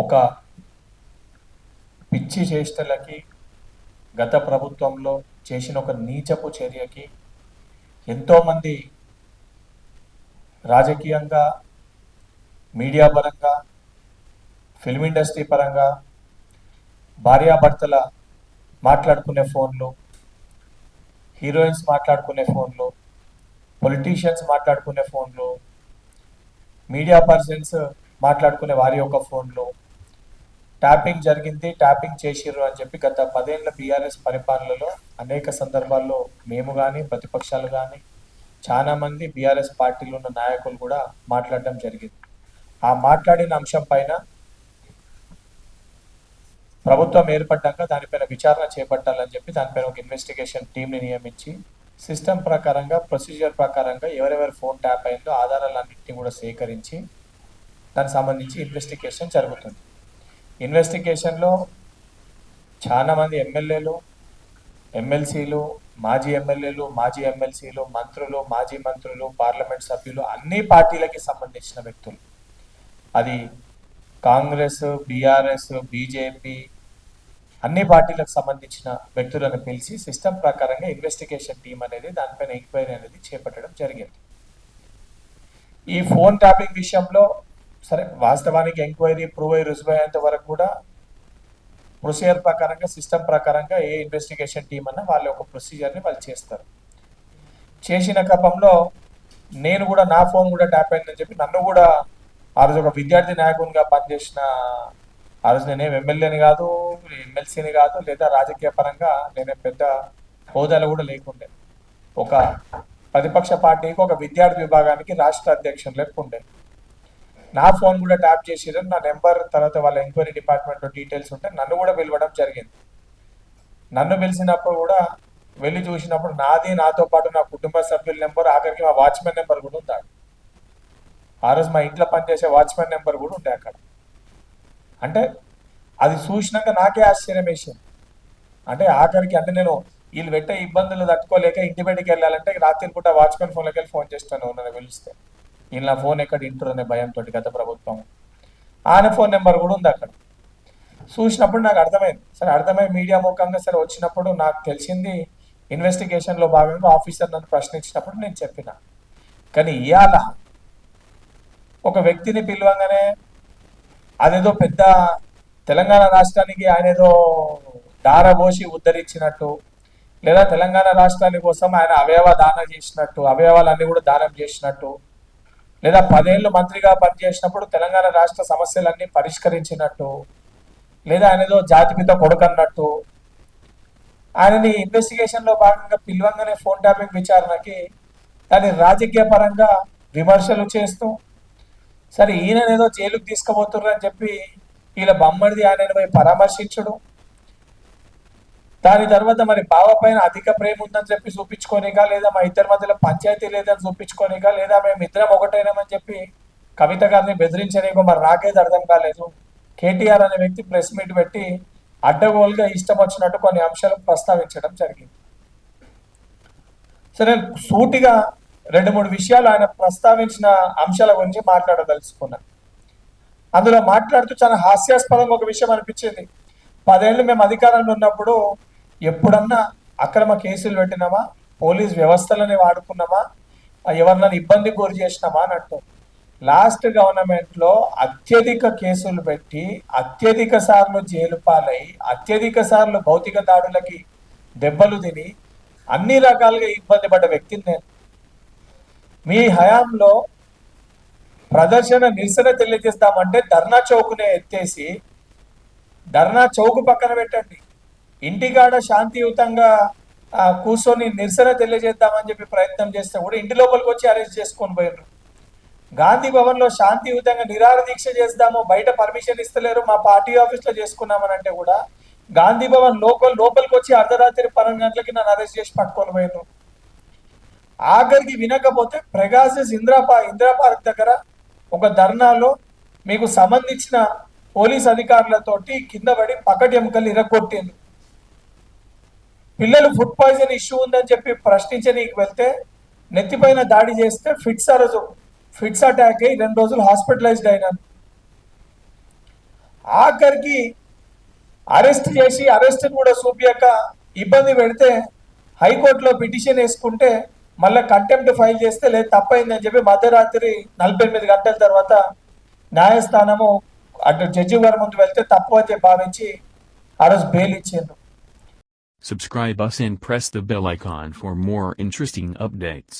ఒక పిచ్చి చేష్టలకి గత ప్రభుత్వంలో చేసిన ఒక నీచపు చర్యకి ఎంతోమంది రాజకీయంగా, మీడియా పరంగా, ఫిల్మ్ ఇండస్ట్రీ పరంగా, భార్యాభర్తల మాట్లాడుకునే ఫోన్లు, హీరోయిన్స్ మాట్లాడుకునే ఫోన్లు, పొలిటీషియన్స్ మాట్లాడుకునే ఫోన్లు, మీడియా పర్సన్స్ మాట్లాడుకునే వారి యొక్క ఫోన్లు, ట్యాపింగ్ జరిగింది, ట్యాపింగ్ చేసిర్రు అని చెప్పి గత 10 ఏళ్ల బీఆర్ఎస్ పరిపాలనలో అనేక సందర్భాల్లో మేము కానీ, ప్రతిపక్షాలు కానీ, చాలా మంది బీఆర్ఎస్ పార్టీలో ఉన్న నాయకులు కూడా మాట్లాడడం జరిగింది. ఆ మాట్లాడిన అంశం పైన ప్రభుత్వం ఏర్పడ్డాక దానిపైన విచారణ చేపట్టాలని చెప్పి దానిపైన ఒక ఇన్వెస్టిగేషన్ టీంని నియమించి సిస్టమ్ ప్రకారంగా, ప్రొసీజర్ ప్రకారంగా ఎవరెవరి ఫోన్ ట్యాప్ అయిందో ఆధారాలన్నింటినీ కూడా సేకరించి దానికి సంబంధించి ఇన్వెస్టిగేషన్ జరుగుతుంది. ఇన్వెస్టిగేషన్లో చాలామంది ఎమ్మెల్యేలు, ఎమ్మెల్సీలు, మాజీ ఎమ్మెల్యేలు, మాజీ ఎమ్మెల్సీలు, మంత్రులు, మాజీ మంత్రులు, పార్లమెంట్ సభ్యులు, అన్ని పార్టీలకి సంబంధించిన వ్యక్తులు, అది కాంగ్రెస్, బీఆర్ఎస్, బీజేపీ, అన్ని పార్టీలకు సంబంధించిన వ్యక్తులను పిలిచి సిస్టమ్ ప్రకారంగా ఇన్వెస్టిగేషన్ టీం అనేది దానిపైన ఎంక్వైరీ అనేది చేపట్టడం జరిగింది. ఈ ఫోన్ ట్యాపింగ్ విషయంలో సరే వాస్తవానికి ఎంక్వైరీ ప్రూవ్ అయ్యి రుజువు అయ్యేంత వరకు కూడా ప్రొసీజర్ ప్రకారంగా, సిస్టమ్ ప్రకారంగా ఏ ఇన్వెస్టిగేషన్ టీం అన్నా వాళ్ళ ఒక ప్రొసీజర్ని వాళ్ళు చేస్తారు. చేసిన క్రమంలో నేను కూడా నా ఫోన్ కూడా ట్యాప్ అయిందని చెప్పి నన్ను కూడా ఆ రోజు ఒక విద్యార్థి నాయకునిగా పనిచేసిన, ఆ రోజు నేనేం ఎమ్మెల్యేని కాదు, ఎమ్మెల్సీని కాదు, లేదా రాజకీయ పరంగా నేనే పెద్ద హోదాలు కూడా లేకుండే, ఒక ప్రతిపక్ష పార్టీకి ఒక విద్యార్థి విభాగానికి రాష్ట్ర అధ్యక్షులు లేకుండే. నా ఫోన్ కూడా ట్యాప్ చేసిరని నా నెంబర్, తర్వాత వాళ్ళ ఎంక్వైరీ డిపార్ట్మెంట్లో డీటెయిల్స్ ఉంటే నన్ను కూడా పిలవడం జరిగింది. నన్ను పిలిచినప్పుడు కూడా వెళ్ళి చూసినప్పుడు నాది, నాతో పాటు నా కుటుంబ సభ్యుల నెంబర్, ఆఖరికి మా వాచ్మెన్ నెంబర్ కూడా ఉంది. ఆ రోజు మా ఇంట్లో పనిచేసే వాచ్మెన్ నెంబర్ కూడా ఉండే అక్కడ. అంటే అది చూసినాక నాకే ఆశ్చర్యం వేసింది. అంటే ఆఖరికి అంటే నేను వీళ్ళు పెట్టే ఇబ్బందులు తట్టుకోలేక ఇంటి బయటికి వెళ్ళాలంటే రాత్రి పూట వాచ్మెన్ ఫోన్లోకి వెళ్ళి ఫోన్ చేస్తాను నన్ను పిలిస్తే. వీళ్ళ ఫోన్ ఎక్కడ ఇంటారు అనే భయంతో గత ప్రభుత్వం. ఆయన ఫోన్ నెంబర్ కూడా ఉంది అక్కడ. చూసినప్పుడు నాకు అర్థమైంది. సరే అర్థమై మీడియా ముఖంగా సరే వచ్చినప్పుడు నాకు తెలిసింది, ఇన్వెస్టిగేషన్లో భాగంగా ఆఫీసర్ నన్ను ప్రశ్నించినప్పుడు నేను చెప్పిన. కానీ ఇవాళ ఒక వ్యక్తిని పిలవంగానే అదేదో పెద్ద తెలంగాణ రాష్ట్రానికి ఆయన ఏదో దారబోసి ఉద్ధరించినట్టు, లేదా తెలంగాణ రాష్ట్రానికి కోసం ఆయన అవయవ దానం చేసినట్టు, అవయవాలన్నీ కూడా దానం చేసినట్టు, లేదా 10 ఏళ్ళు మంత్రిగా పనిచేసినప్పుడు తెలంగాణ రాష్ట్ర సమస్యలన్నీ పరిష్కరించినట్టు, లేదా ఆయన ఏదో జాతిపిత కొడుకన్నట్టు ఆయనని ఇన్వెస్టిగేషన్లో భాగంగా పిలవంగానే ఫోన్ ట్యాపింగ్ విచారణకి దాన్ని రాజకీయ పరంగా విమర్శలు చేస్తూ, సరే ఈయన ఏదో జైలుకు తీసుకుపోతుర్రు అని చెప్పి వీళ్ళ బొమ్మడిది ఆయన పోయి పరామర్శించడు, దాని తర్వాత మరి బావ పైన అధిక ప్రేమ ఉందని చెప్పి చూపించుకోనిగా, లేదా మా ఇద్దరి మధ్యలో పంచాయతీ లేదని చూపించుకోనిగా, లేదా మేము ఇద్దరం ఒకటైనామని చెప్పి కవిత గారిని బెదిరించనిగో మరి నాకైతే అర్థం కాలేదు. కేటీఆర్ అనే వ్యక్తి ప్రెస్ మీట్ పెట్టి అడ్డగోలుగా ఇష్టం వచ్చినట్టు కొన్ని అంశాలు ప్రస్తావించడం జరిగింది. సరే సూటిగా 2-3 విషయాలు ఆయన ప్రస్తావించిన అంశాల గురించి మాట్లాడదలుచుకున్నా. అందులో మాట్లాడుతూ చాలా హాస్యాస్పదంగా ఒక విషయం అనిపించింది. 10 ఏళ్ళు మేము అధికారంలో ఉన్నప్పుడు ఎప్పుడన్నా అక్రమ కేసులు పెట్టినామా, పోలీస్ వ్యవస్థలని వాడుకున్నామా, ఎవరినైనా ఇబ్బంది గురి చేసినామా అన్నట్టు. లాస్ట్ గవర్నమెంట్లో అత్యధిక కేసులు పెట్టి, అత్యధిక సార్లు జైలు పాలై, అత్యధిక సార్లు భౌతిక దాడులకి దెబ్బలు తిని, అన్ని రకాలుగా ఇబ్బంది పడ్డ వ్యక్తిని నేను. మీ హయాంలో ప్రదర్శన నిరసన తెలియజేస్తామంటే ధర్నా చౌక్నే ఎత్తేసి ధర్నా చౌక్ పక్కన పెట్టండి, ఇంటికాడ శాంతియుతంగా కూర్చొని నిరసన తెలియజేద్దామని చెప్పి ప్రయత్నం చేస్తే కూడా ఇంటి లోపలికి వచ్చి అరెస్ట్ చేసుకొని పోయినారు. గాంధీ భవన్లో శాంతియుతంగా నిరాహార దీక్ష చేద్దాము, బయట పర్మిషన్ ఇస్తలేరు, మా పార్టీ ఆఫీస్లో చేసుకున్నామని అంటే కూడా గాంధీ భవన్ లోపలికి వచ్చి అర్ధరాత్రి 12 గంటలకి నన్ను అరెస్ట్ చేసి పట్టుకొని పోయినారు. ఆఖరికి వినకపోతే ప్రకాశస్ ఇందిరా పార్క్ దగ్గర ఒక ధర్నాలో మీకు సంబంధించిన పోలీస్ అధికారులతోటి కింద పడి పకటి ఎముకలు ఇరగొట్టింది. పిల్లలు ఫుడ్ పాయిజన్ ఇష్యూ ఉందని చెప్పి ప్రశ్నించనీకి వెళ్తే నెత్తిపైన దాడి చేస్తే ఫిట్స్ అటాక్ అయ్యి 2 రోజులు హాస్పిటలైజ్డ్ అయినాను. ఆఖరికి అరెస్ట్ చేసి అరెస్ట్ కూడా చూపించక ఇబ్బంది పెడితే హైకోర్టులో పిటిషన్ వేసుకుంటే మళ్ళీ కంటెంప్ట్ ఫైల్ చేస్తే లేదు తప్పైందని చెప్పి మధ్యరాత్రి 48 గంటల తర్వాత న్యాయస్థానము అటు జడ్జి గారి ముందు వెళ్తే తప్పు అని చెప్పి భావించి ఆ రోజు బెయిల్ ఇచ్చిండ్రు. Subscribe us and press the bell icon for more interesting updates.